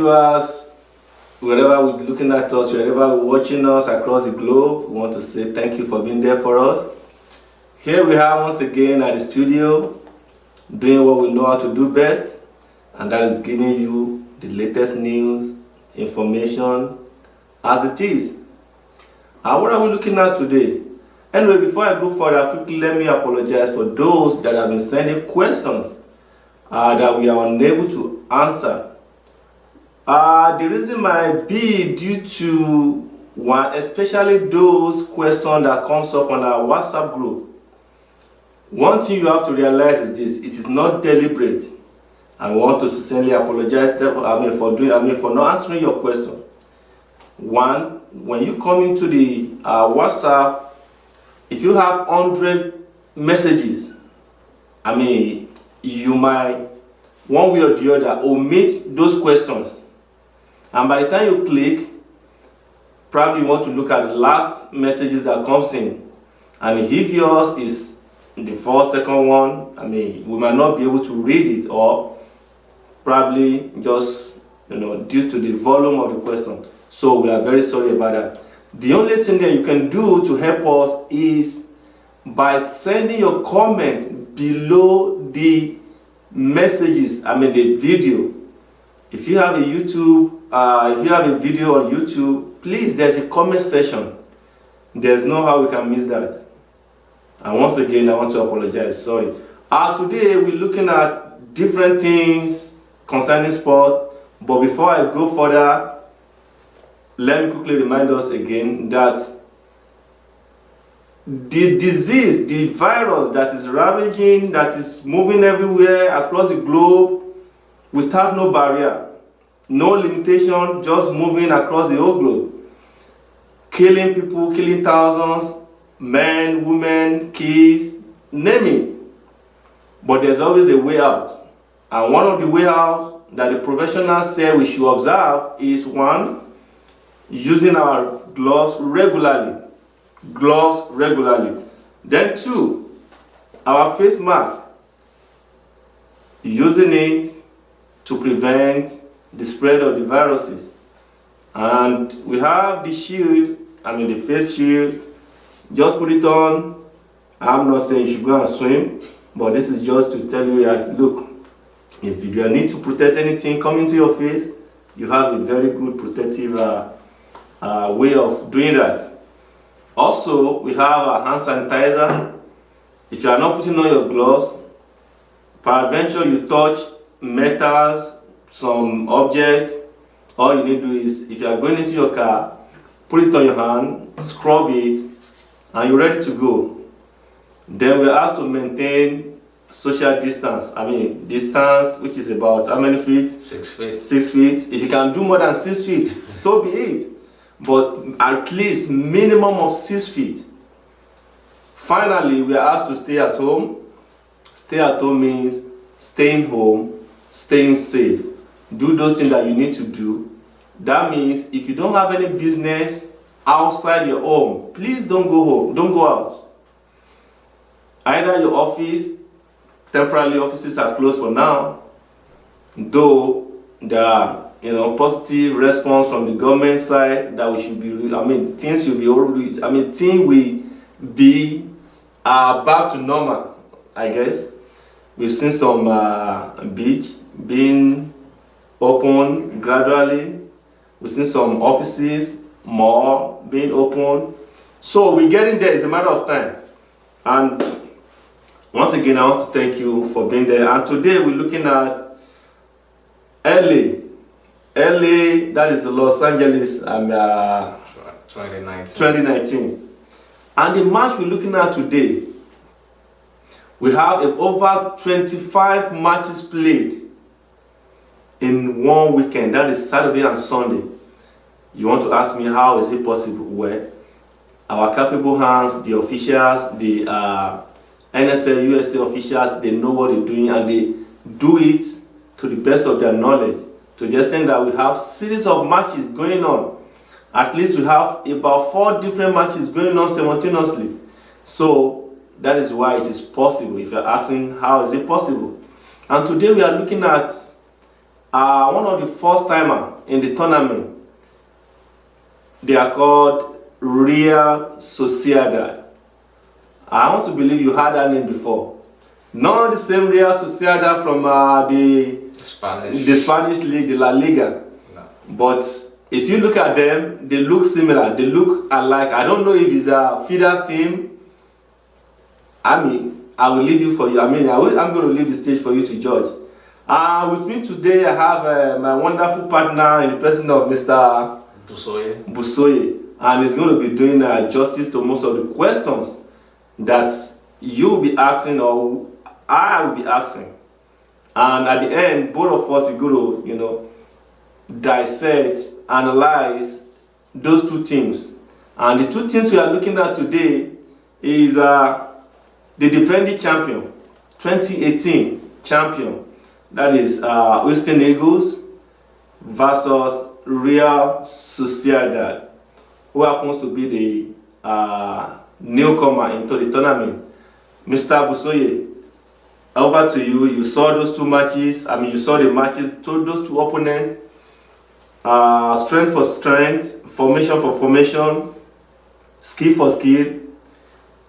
viewers, wherever we're looking at us, wherever we're watching us across the globe, we want to say thank you for being there for us. Here we are once again at the studio, doing what we know how to do best, and that is giving you the latest news, information, as it is. And what are we looking at today? Anyway, before I go further, quickly let me apologize for those that have been sending questions that we are unable to answer. The reason might be due to one, especially those questions that comes up on our WhatsApp group. One thing you have to realize is this: it is not deliberate. I want to sincerely apologize for not answering your question. One, when you come into the WhatsApp, if you have 100 messages, you might, one way or the other, omit those questions. And by the time you click, probably you want to look at the last messages that comes in. And if yours is the first, second one, we might not be able to read it, or probably just, due to the volume of the question. So we are very sorry about that. The only thing that you can do to help us is by sending your comment below the messages, the video. If you have a YouTube, if you have a video on YouTube, please, there's a comment section. There's no how we can miss that. And once again, I want to apologize. Sorry. Today we're looking at different things concerning sport. But before I go further, let me quickly remind us again that the disease, the virus that is ravaging, that is moving everywhere across the globe without no barrier, no limitation, just moving across the whole globe, killing people, killing thousands, men, women, kids, name it. But there's always a way out. And one of the way out that the professionals say we should observe is, one, using our gloves regularly. Then two, our face mask, using it to prevent the spread of the viruses. And we have the shield, the face shield. Just put it on. I'm not saying you should go and swim, but this is just to tell you that, look, if you need to protect anything coming to your face, you have a very good protective way of doing that. Also, we have a hand sanitizer. If you are not putting on your gloves, peradventure you touch metals, some objects, all you need to do is, if you are going into your car, put it on your hand, scrub it, and you're ready to go. Then we have to maintain social distance. Distance, which is about how many feet? 6 feet. 6 feet. If you can do more than 6 feet, so be it. But at least minimum of 6 feet. Finally, we are asked to stay at home. Stay at home means staying home, staying safe. Do those things that you need to do. That means if you don't have any business outside your home, please don't go home, don't go out. Either your office, temporarily offices are closed for now, though there are positive response from the government side that we should be, things will be back to normal, I guess. We've seen some beach being open gradually. We've seen some offices, mall being open. So we're getting there. It's a matter of time. And once again, I want to thank you for being there. And today we're looking at LA, that is Los Angeles, 2019. And the match we're looking at today, we have over 25 matches played in one weekend. That is Saturday and Sunday. You want to ask me how is it possible? Well, our capable hands, the officials, the NSL, USA officials, they know what they're doing, and they do it to the best of their knowledge, to the extent that we have series of matches going on. At least we have about 4 different matches going on simultaneously. So that is why it is possible, if you're asking how is it possible. And today we are looking at one of the first timer in the tournament. They are called Real Sociedad. I want to believe you heard that name before. Not the same Real Sociedad from the Spanish league, the La Liga. No. But if you look at them, they look similar. They look alike. I don't know if it's a feeders team. I mean, I will leave you for you. I'm going to leave the stage for you to judge. With me today, I have my wonderful partner in the person of Mr. Busoye. And he's going to be doing justice to most of the questions that you will be asking or I will be asking. And at the end, both of us will go to, dissect, analyze those two teams. And the two teams we are looking at today is the defending champion, 2018 champion. That is Houston Eagles versus Real Sociedad, who happens to be the newcomer into the tournament. Mr. Busoye, over to you. You saw those two matches. You saw the matches to those two opponents. Strength for strength, formation for formation, skill for skill.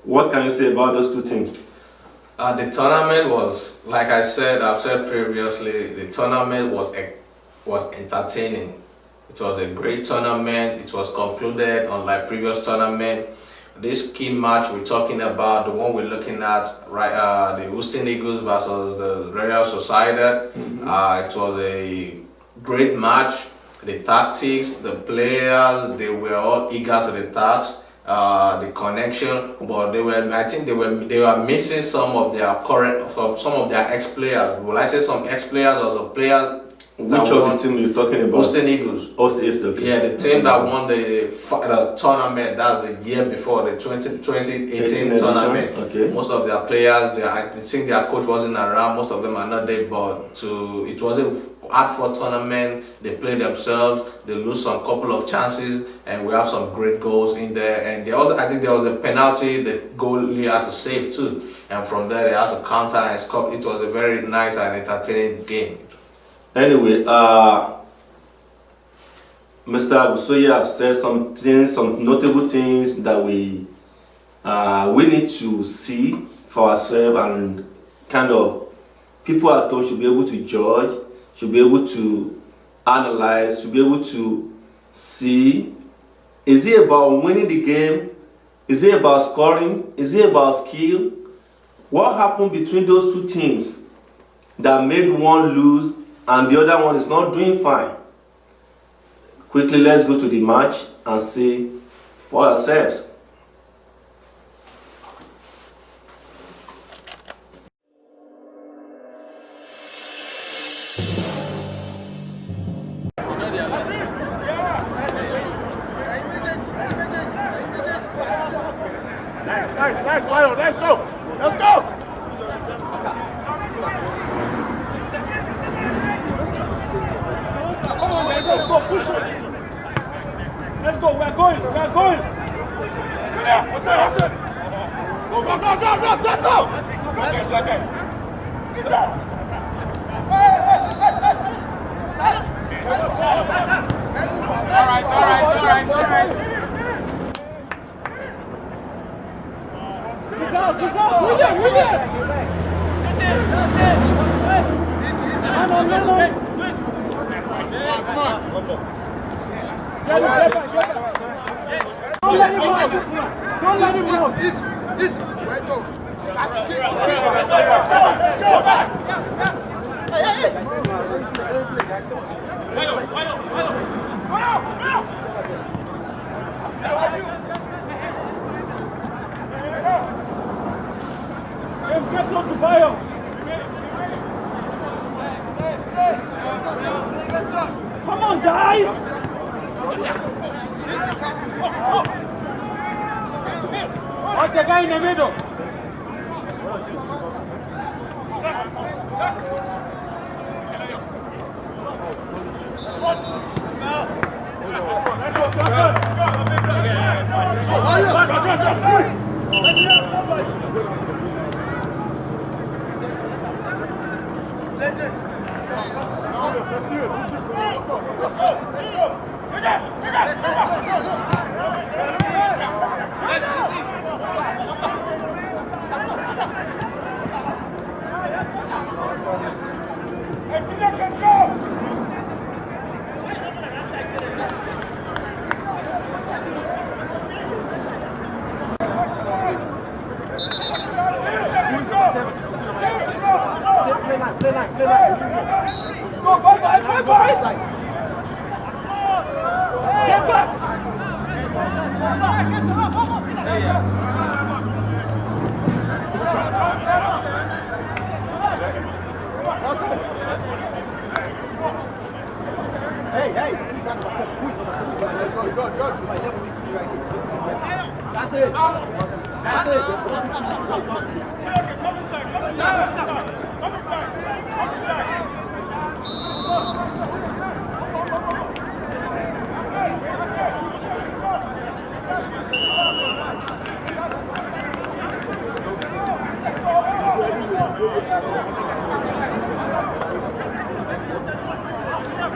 What can you say about those two teams? The tournament was, like I've said previously, the tournament was entertaining. It was a great tournament. It was concluded unlike previous tournament. This key match we're talking about, the one we're looking at, right? The Houston Eagles versus the Real Sociedad. It was a great match. The tactics, the players, they were all eager to the task. The connection, but I think they were missing some of their ex-players. Will I say some ex-players or some players? Which of the team you're talking about? Houston Eagles. Okay. Yeah, the team that won the tournament. That's the year before the 2018 tournament. Okay. Most of their players, I think their coach wasn't around. Most of them are not there, but it was a hard-fought tournament. They played themselves. They lose some couple of chances, and we have some great goals in there. And I think there was a penalty the goalie had to save too. And from there, they had to counter and score. It was a very nice and entertaining game. Anyway, Mr. Busoye have said some notable things that we need to see for ourselves, and kind of people at home should be able to judge, should be able to analyze, should be able to see. Is it about winning the game? Is it about scoring? Is it about skill? What happened between those two teams that made one lose and the other one is not doing fine? Quickly, let's go to the match and see for ourselves. Nice, Lyle, let's go! Let's go! Come on, man, let's go, push it! Let's go, we're going! Yeah, what's it? Go, let's go! All right. William! Come on. Get back. Don't let him out. This. Right go. Go back. Hey. Get close to Bayo. Come on, guys! Watch the guy in the middle. Let's go. Go, boys! Get back! Hey! Go. That's it.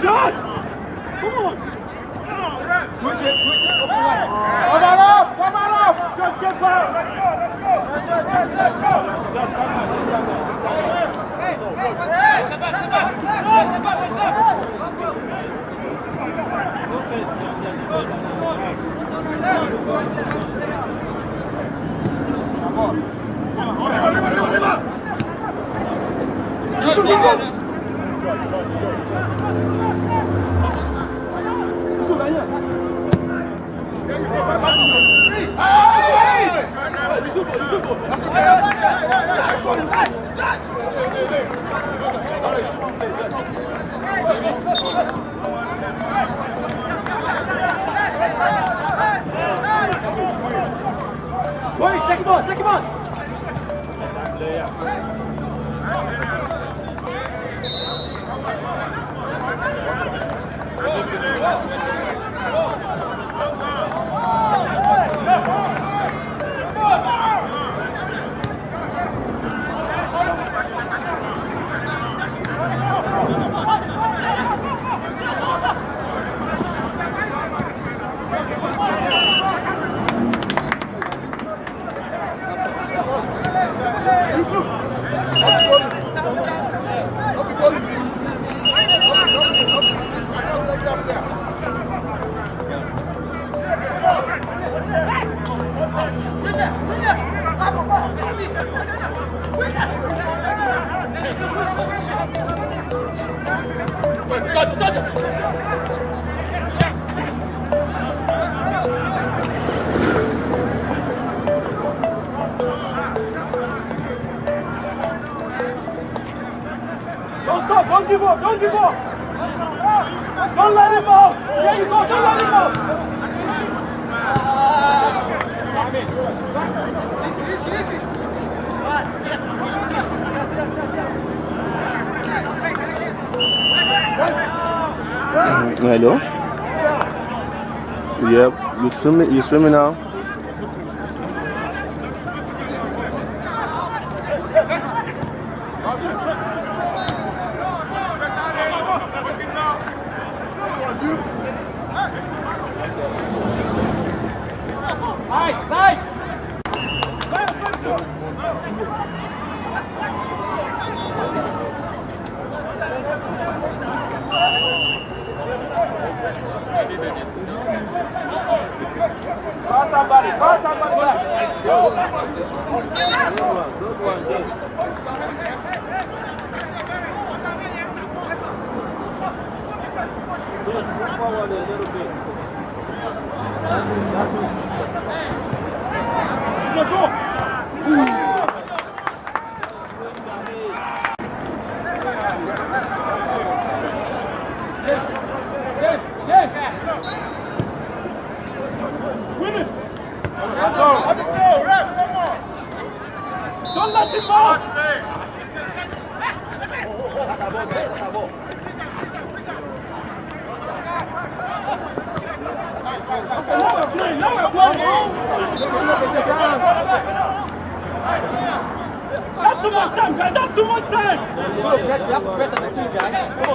George! Come on! Switch it. Open wide. Come on up! George, get back! Boys, take him on. Don't stop! Don't give up! Don't let him out! There you go! Don't let him out! Hello? Yep, you swimming now? Call somebody back. Move forward a little bit. Go! Win it! Don't let him out! Now we're playing! That's too much time, guys! That's too much time! Press on the team, guys. Come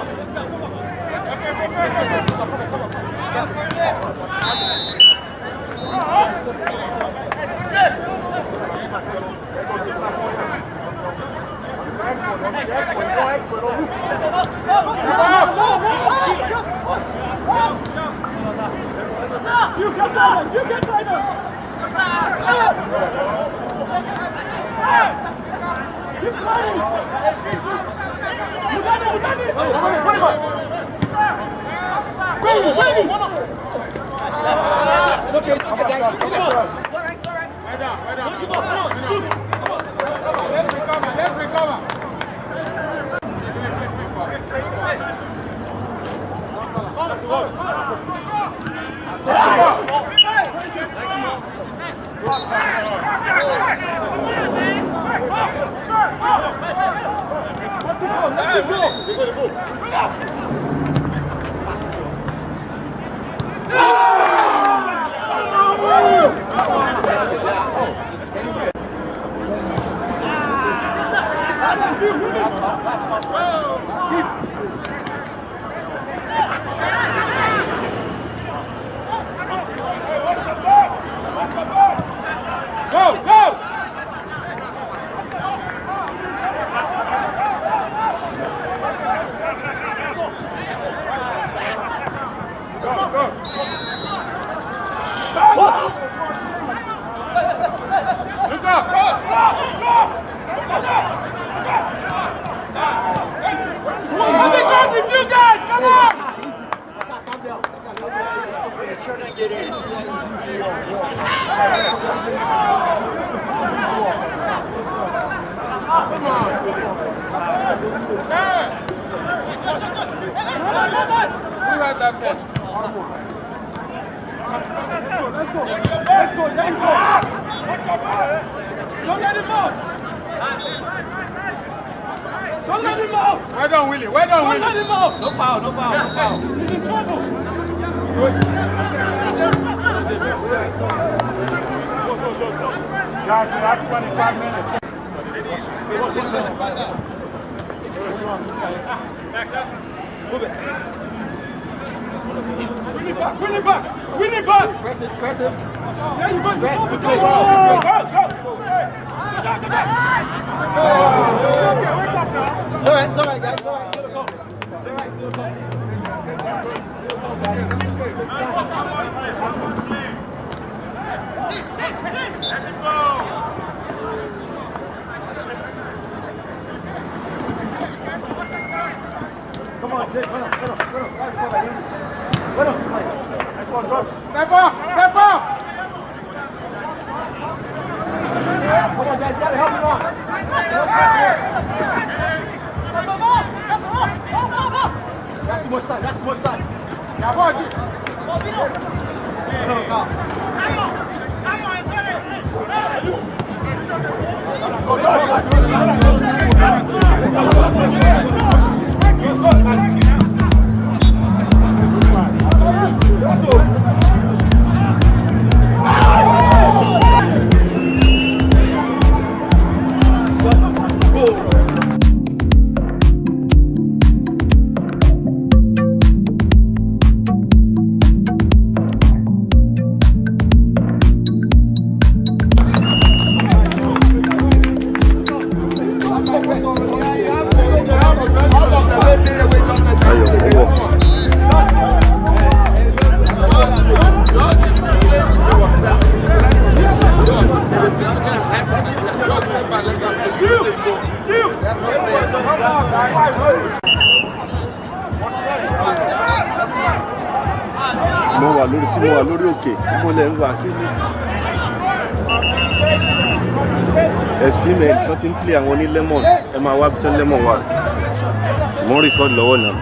You get down! Keep playing! Okay, guys. Let's recover. Go, go! Look up! With you guys, come on! Sure didn't get in. Who has that pitch? Let's go. Don't let him out! Don't let him out! Well done, Willie. Well done, Willie. Don't let him out! No foul. He's in trouble. Guys, we have 25 minutes. Move it. Win it back. Press it. Yeah, you must go. Go. It's all right, guys. It's all right. Come on, Jake. Run up. Nice one, go. Step up. Come on, guys. Gotta help him on. That's too much time. Yeah, boy. mo wà lórí òkè mo lè ń wà kí ni extreme end tó ti ń play àwọn oní lemon ẹ máa wá bí tó lemon wà mo ń record lọ́wọ́ náà.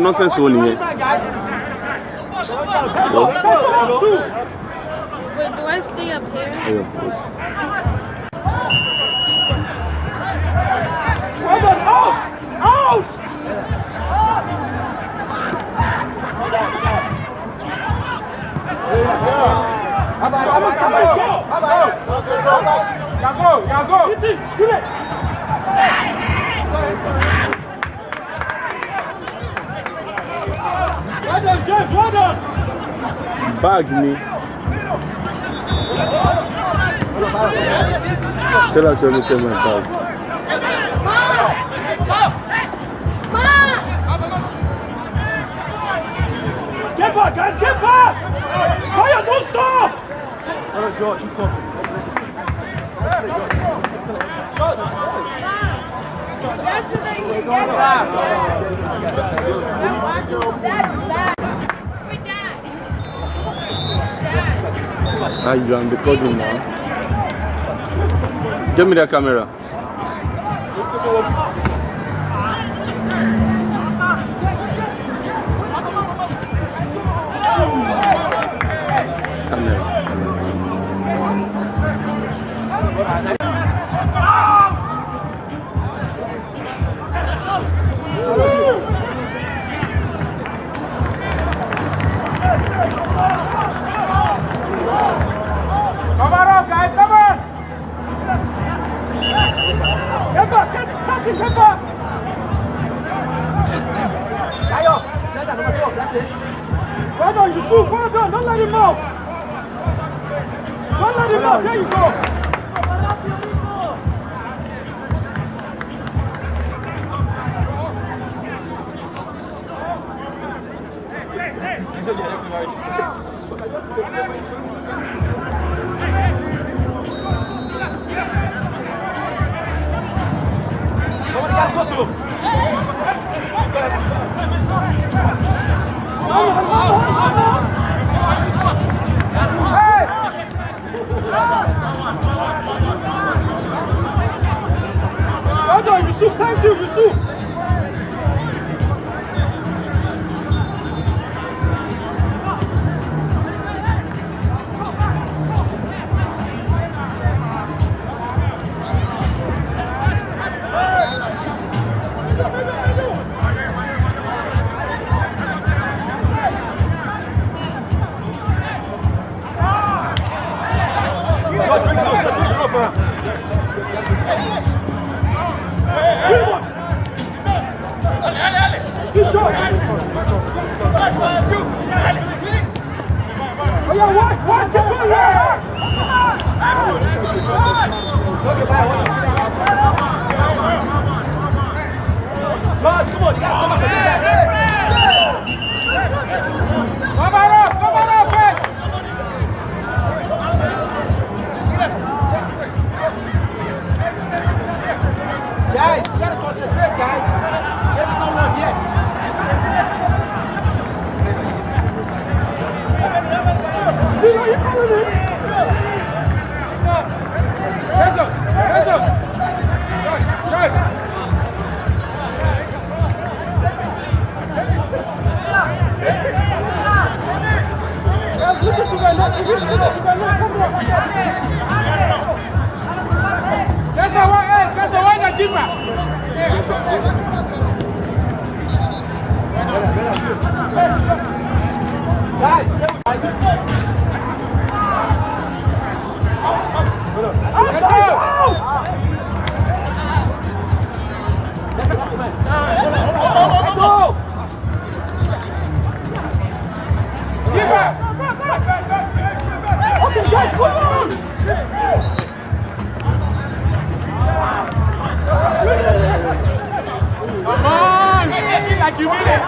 Nonsense wo nìyẹn. Wait, do I stay up here? Yeah, wait. Out! How about boys, well done. Bag me. Tell her to return my bag. Get back, guys, get back! Fire, don't stop! Let's go, keep talking. That's the thing. That's bad. Wait, Dad. Dad. Ah, you are recording now. Give me that camera. Come on up, guys, come on! Get back, get back! Ayo, that's it. Well done, Yusuf, well done, don't let him out! Don't let him out, there you go! Somebody got to go to him. Well done, Yusuf, thank you, Yusuf! Guys, you gotta concentrate, guys. There is no one yet. Gino, you calling it? Yes, sir. Yes, sir. Good. Guys, listen to my note. Listen to my note. Come on. That's a one. That's a one. That keeper. Guys, Okay, guys, come on! Come on! Like you mean it!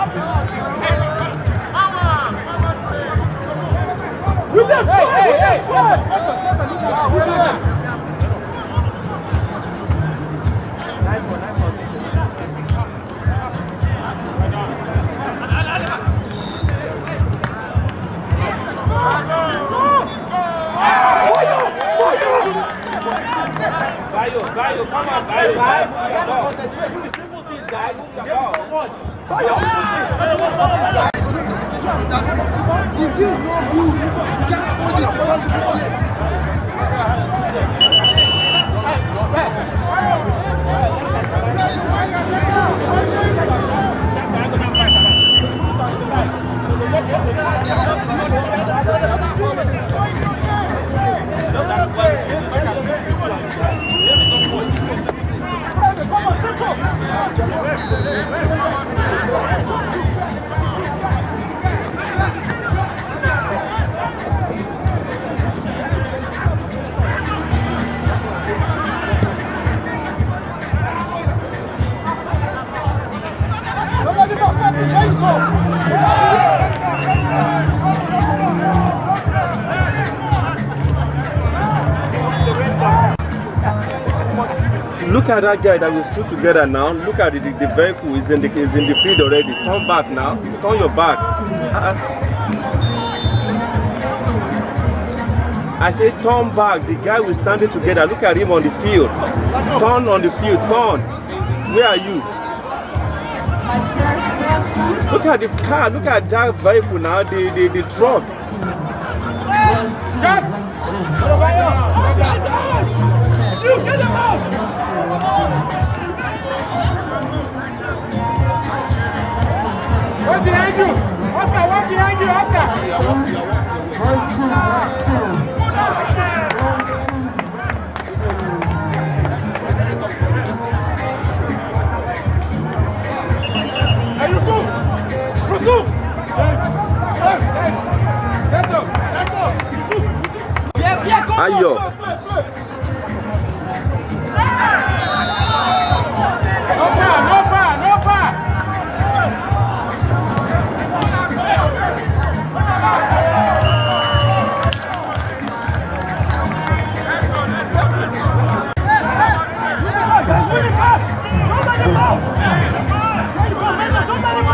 With them! Hey! nice one. Bayo, come on, Bayo. Guys, you gotta concentrate. Do the simple things, guys. Get the one. If you know good, just hold it before you can play. Look at that guy that we stood together now. Look at the vehicle is in the field already. Turn back now. Turn your back. I say turn back. The guy was standing together. Look at him on the field. Turn on the field. Turn. Where are you? Look at the car. Look at that vehicle now. The truck. Get him out! Walk behind you! Oscar, walk behind you, Oscar! Hey, Yusuf! Yusuf! That's up! That's up! Yusuf! Yeah, go! Ayo. No fire! Don't let him go!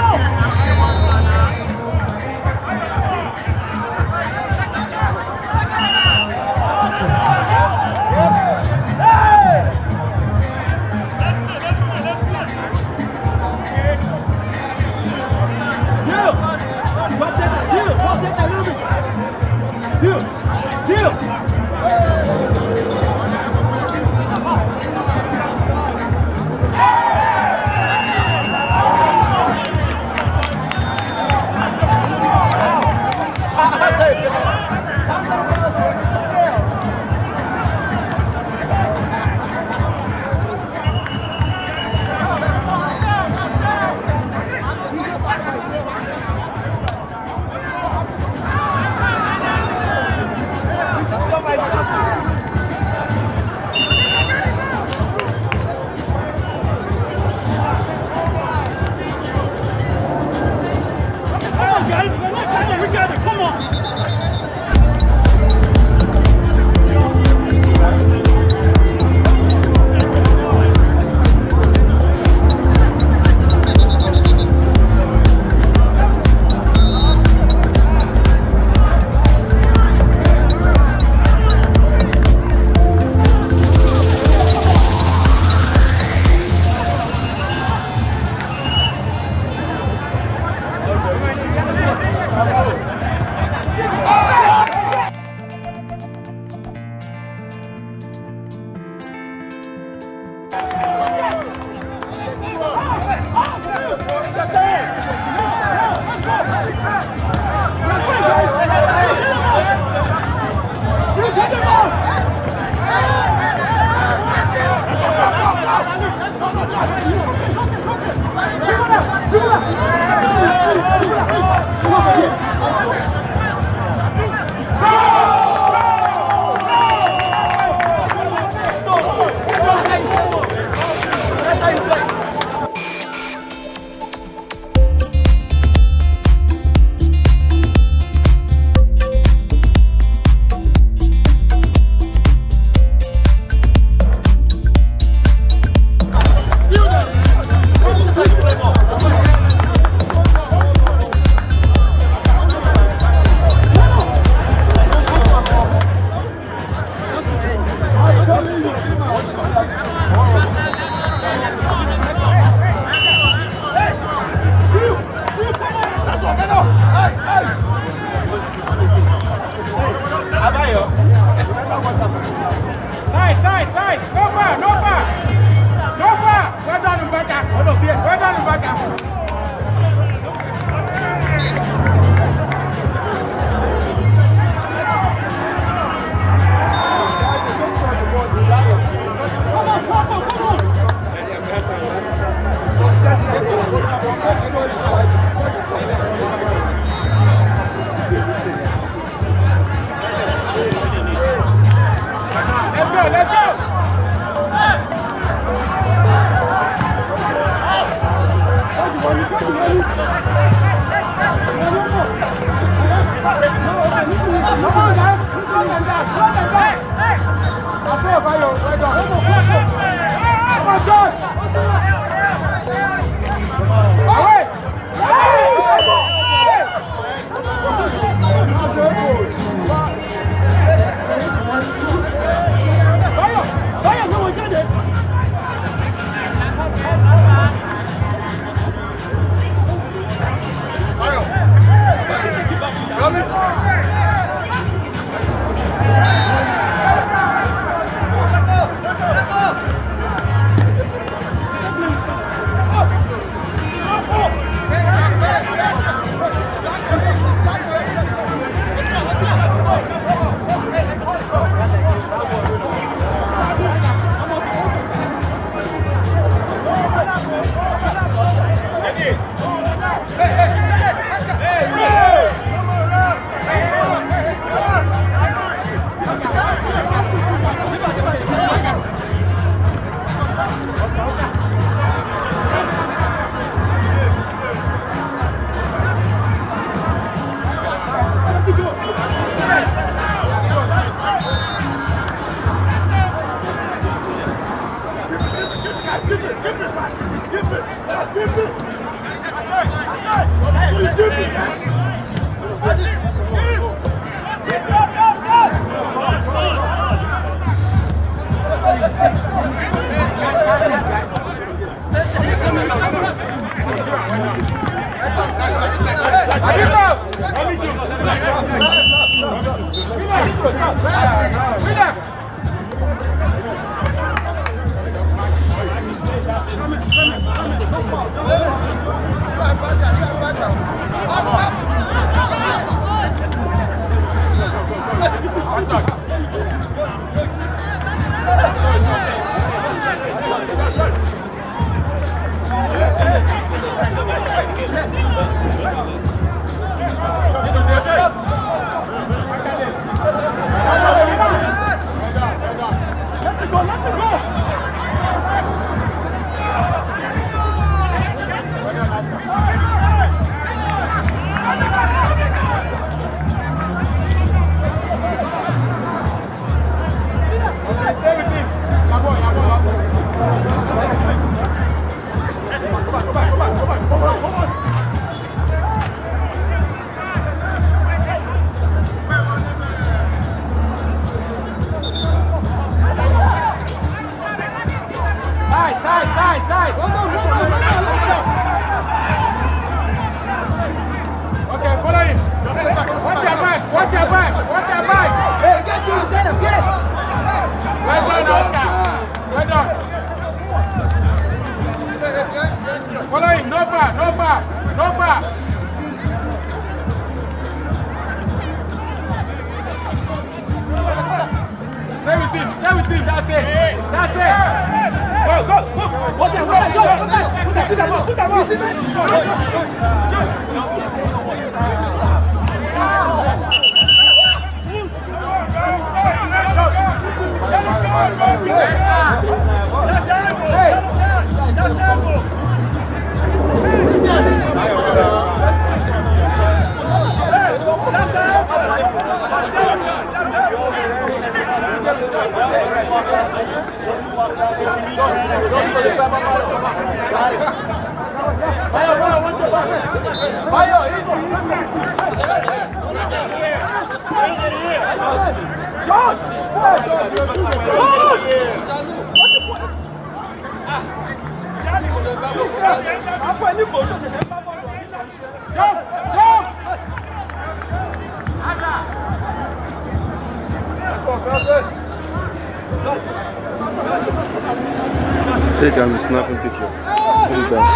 Take and be snapping picture.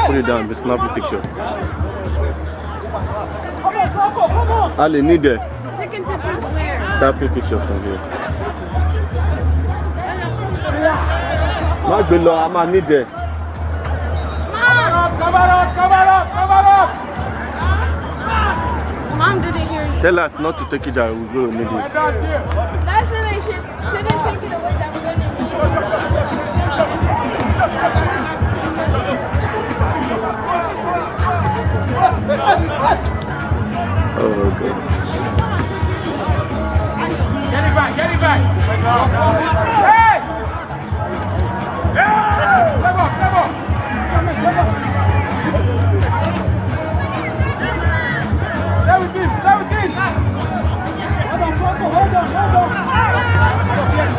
Put it down, be snapping picture. Ali, need there. Taking pictures where? Snapping picture from here. Not below, I'm need there. Mom didn't hear you. Tell her not to take it out, we're going to need this. That's it, I shouldn't take it away, that we're going to need it. Oh, okay. Get it back, get it back. Hey! Yeah! Level, level. Stay with this, stay with this. Hold on, hold on, hold on.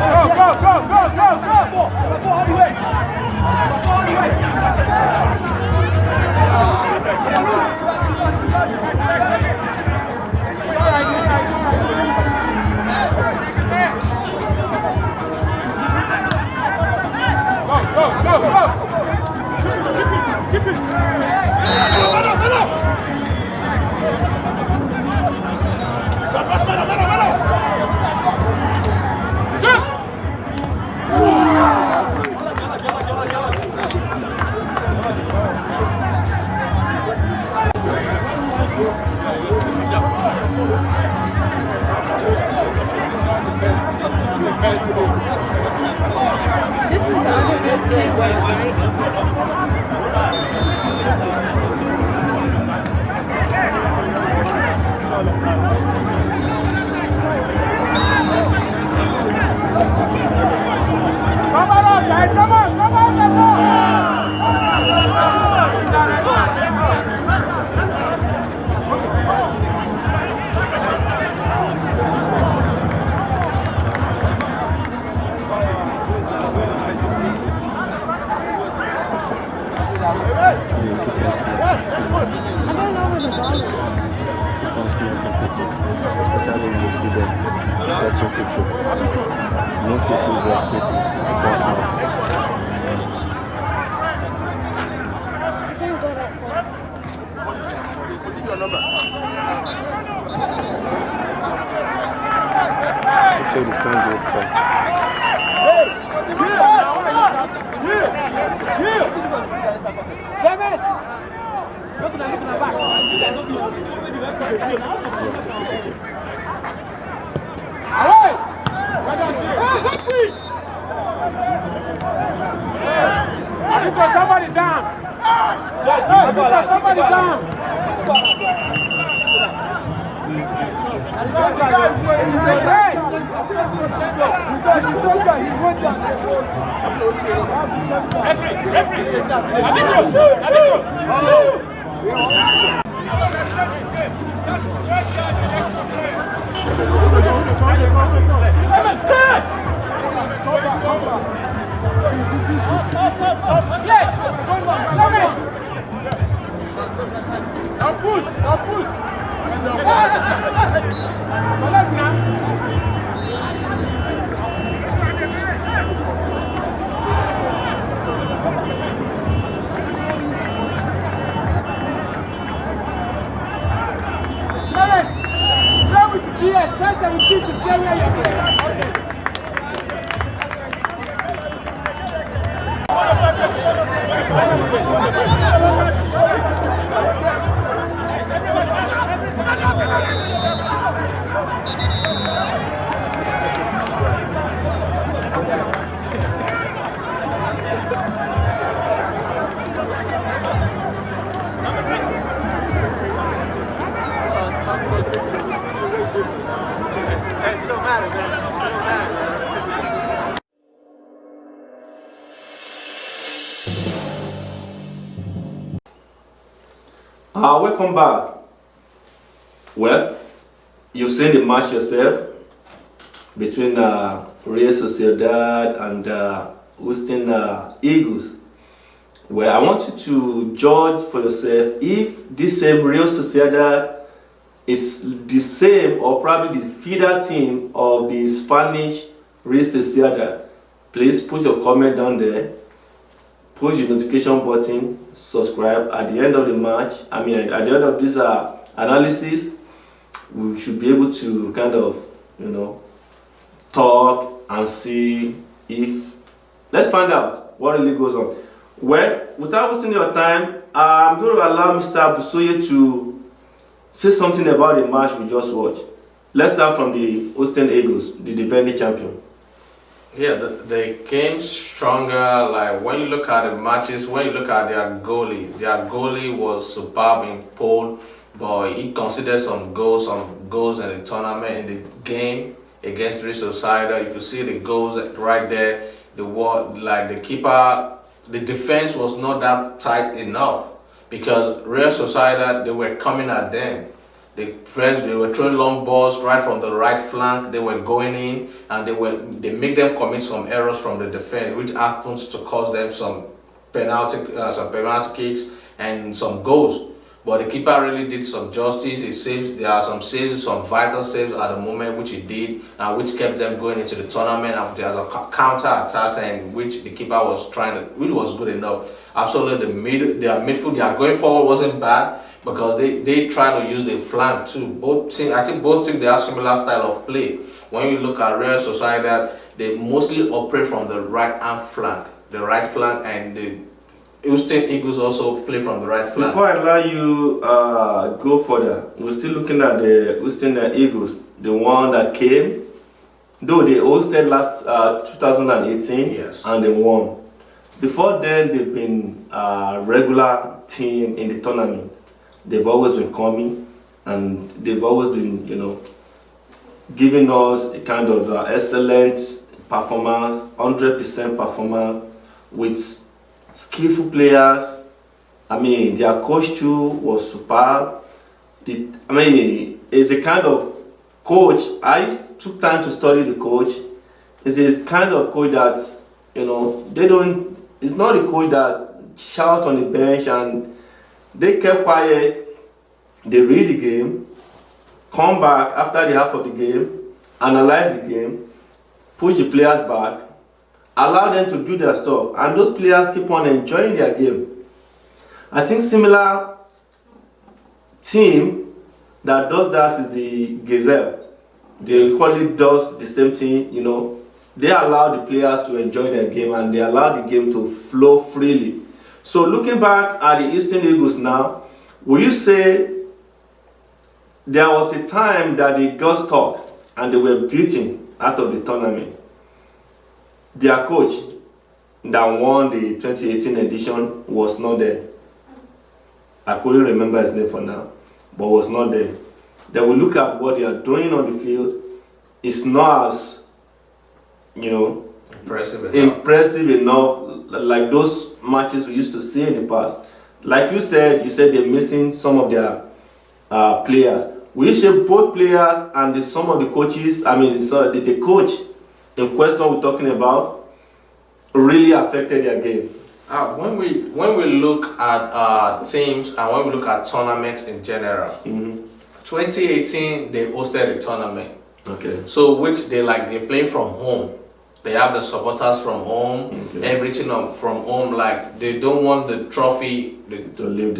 Go, go, go, go, go, go. All the way. All the way. Go, go, go! Keep it! This is the other man's camera, right? Come on up, guys! Come on! Come on! Come on! Especially when you see them touching picture. Most cases their faces across now. So this can't go far. Damn it! Look at the back. Away! I need for somebody down. I need for somebody down. Don't push, don't push. Yes, that's the receipt to stay where you're Welcome back. Well, you've seen the match yourself between Real Sociedad and Houston Eagles. Well, I want you to judge for yourself if this same Real Sociedad is the same or probably the feeder team of the Spanish Real Sociedad. Please put your comment down there. Push the notification button, subscribe. At the end of the match, at the end of this analysis, we should be able to kind of, talk and see if, let's find out what really goes on. Well, without wasting your time, I'm going to allow Mr. Busoye to say something about the match we just watched. Let's start from the Houston Eagles, the defending champion. Yeah, they came stronger. Like when you look at the matches, when you look at their goalie was superb in pole, but he conceded some goals in the tournament in the game against Real Sociedad. You could see the goals right there. Like the keeper, the defense was not that tight enough because Real Sociedad they were coming at them. They were throwing long balls right from the right flank. They were going in, and they make them commit some errors from the defense, which happens to cause them some penalty kicks and some goals. But the keeper really did some justice. He saves. There are some saves, some vital saves at the moment, which he did, and which kept them going into the tournament. And there's a counter attack, and which the keeper was which was good enough. Absolutely, their midfield, their going forward wasn't bad because they try to use the flank too. I think both teams they have similar style of play. When you look at Real Sociedad, they mostly operate from the right hand flank, and the Houston Eagles also play from the right flank. Before I allow you go further, we're still looking at the Houston Eagles, the one that came, though they hosted last 2018, yes, and they won. Before then, they've been a regular team in the tournament. They've always been coming, and they've always been, giving us a kind of excellent performance, 100% performance with skillful players. I mean, their coach too was superb. It's a kind of coach. I took time to study the coach. It's a kind of coach that, it's not a coach that shout on the bench and they kept quiet. They read the game, come back after the half of the game, analyze the game, push the players back, allow them to do their stuff, and those players keep on enjoying their game. I think similar team that does that is the Gazelle. They equally does the same thing, They allow the players to enjoy their game and they allow the game to flow freely. So looking back at the Eastern Eagles now, will you say there was a time that they got stuck and they were beaten out of the tournament? Their coach that won the 2018 edition was not there. I couldn't remember his name for now, but was not there. Then we look at what they are doing on the field. It's not as, impressive enough like those matches we used to see in the past. Like you said they're missing some of their players. We say both players and some of the coaches, the coach in question we're talking about really affected their game. When we look at teams and when we look at tournaments in general, 2018 they hosted a tournament. Okay. So which they play from home. They have the supporters from home, everything from home. Like they don't want the trophy to leave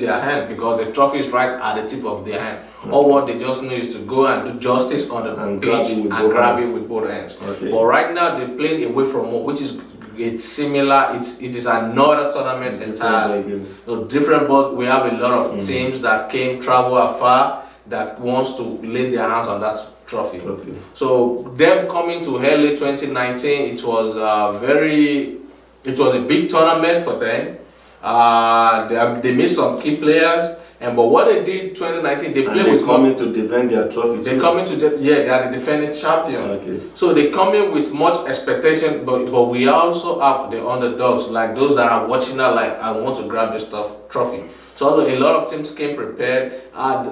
their hand because the trophy is right at the tip of their hand. All what they just know is to go and do justice on the pitch and grab it with both hands. Okay. But right now they're playing away from home, which is it's similar. It is another tournament entirely. So different, but we have a lot of teams that travel afar that wants to lay their hands on that trophy. So them coming to early 2019, it was a big tournament for them. They missed some key players, but what they did 2019, they played with coming to defend their trophy. They coming to they are the defending champion. Okay. So they come in with much expectation, but we also have the underdogs, like those that are watching now, like I want to grab this trophy. So a lot of teams came prepared.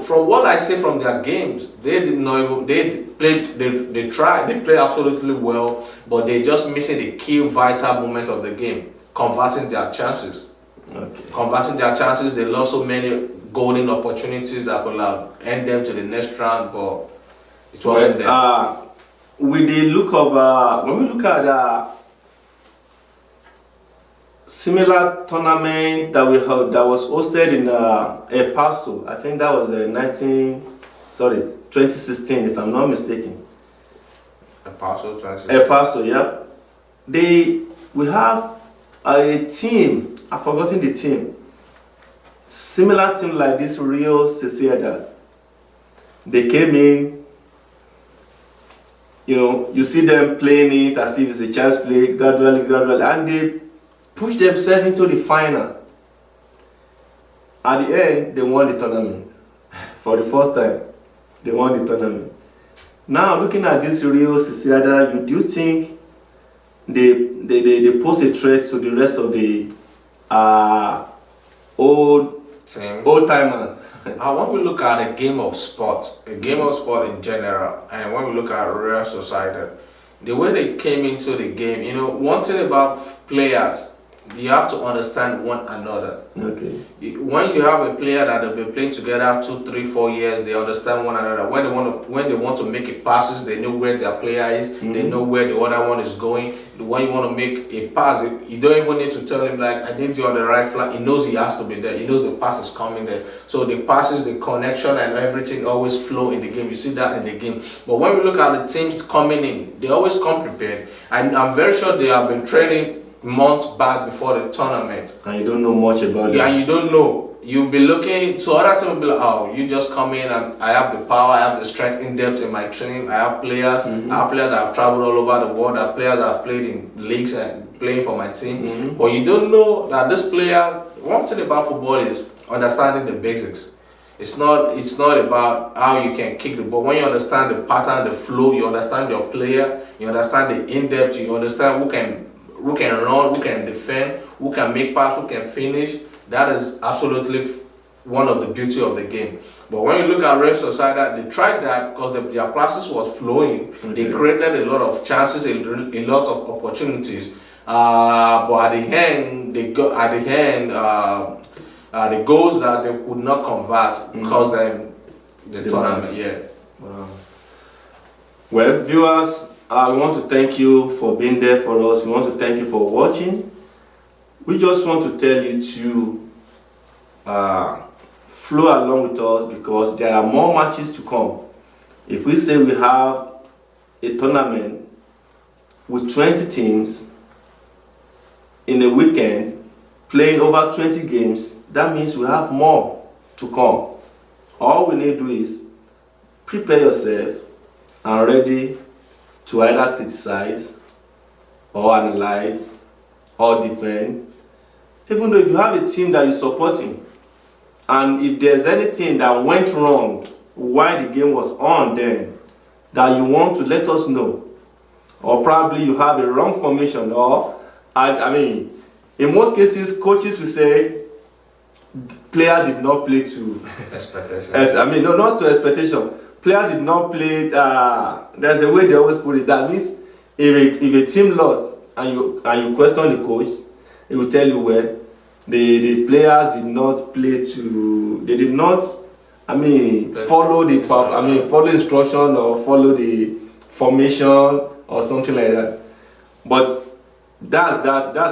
From what I see from their games, they didn't know. They played. They tried. They played absolutely well, but they just missing the key vital moment of the game, converting their chances. Okay. Converting their chances. They lost so many golden opportunities that could have end them to the next round, but it wasn't there. With the look of when we look at similar tournament that that was hosted in El Paso. I think that was 2016, if I'm not mistaken. El Paso, 2016. El Paso, yeah. We have a team. I've forgotten the team. Similar team like this, Real Sociedad. They came in. you know, you see them playing it as if it's a chance play, gradually, and they push themselves into the final. At the end, they won the tournament. For the first time, they won the tournament. Now, looking at this Rio SOCIEDAD, do you think they pose a threat to the rest of the old timers? When we look at a game of sport in general, and when we look at Real Sociedad, the way they came into the game, you know, one thing about players, you have to understand one another. Okay. When you have a player that have been playing together 2, 3, 4 years, they understand one another. When they want to make a passes, they know where their player is. They know where the other one is going. When you want to make a pass, you don't even need to tell him like, I need you on the right flank. He knows he has to be there. He knows the pass is coming there. So the passes, the connection, and everything always flow in the game. You see that in the game. But when we look at the teams coming in, they always come prepared. And I'm very sure they have been training months back before the tournament. And you don't know much about it. Yeah, and you don't know. You'll be looking, so other teams will be like, oh, you just come in and I have the power, I have the strength in depth in my training. I have players, I have players that have traveled all over the world, I have players that have played in leagues and playing for my team. But you don't know that this player, one thing about football is understanding the basics. It's not about how you can kick the ball. When you understand the pattern, the flow, you understand your player, you understand the in-depth, you understand who can run, who can defend, who can make pass, who can finish. That is absolutely one of the beauty of the game. But when you look at Real Sociedad, they tried that because their passes was flowing. Okay. They created a lot of chances, a lot of opportunities. But at the end, the goals that they could not convert caused them the tournament. Yeah. Wow. Well, viewers, we want to thank you for being there for us. We want to thank you for watching. We just want to tell you to flow along with us because there are more matches to come. If we say we have a tournament with 20 teams in a weekend playing over 20 games, that means we have more to come. All we need to do is prepare yourself and ready to either criticize or analyze or defend. Even though if you have a team that you're supporting, and if there's anything that went wrong while the game was on then, that you want to let us know, or probably you have a wrong formation, or, I mean, in most cases, coaches will say, players did not play to expectation. I mean, no, not to expectation. Players did not play, there's a way they always put it. That means if a team lost and you question the coach, he will tell you, well, the players did not play to, they did not, I mean, follow the path, I mean, follow instruction or follow the formation or something like that. But that's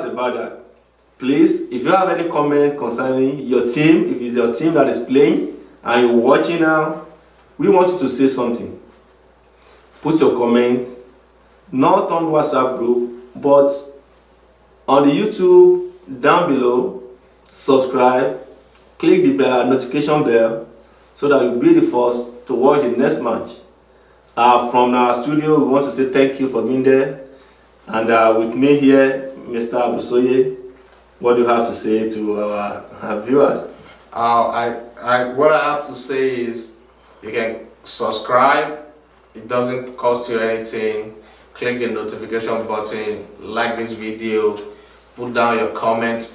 about that. Please, if you have any comment concerning your team, if it's your team that is playing and you're watching now, we want you to say something. Put your comment, not on WhatsApp group, but on the YouTube down below. Subscribe, click the notification bell so that you'll be the first to watch the next match. From our studio, we want to say thank you for being there. And with me here, Mr. Abusoye, what do you have to say to our viewers? What I have to say is you can subscribe. It doesn't cost you anything. Click the notification button, like this video, put down your comment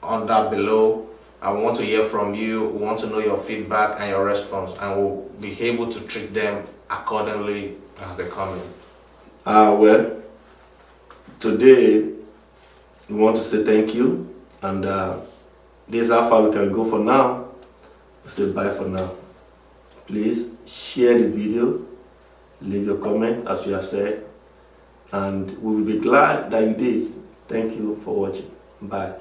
on that below. I want to hear from you. We want to know your feedback and your response, and we'll be able to treat them accordingly as they come in. Well, today we want to say thank you, and this is how far we can go for now. We'll say bye for now. Please share the video, leave your comment as you have said, and we will be glad that you did. Thank you for watching. Bye.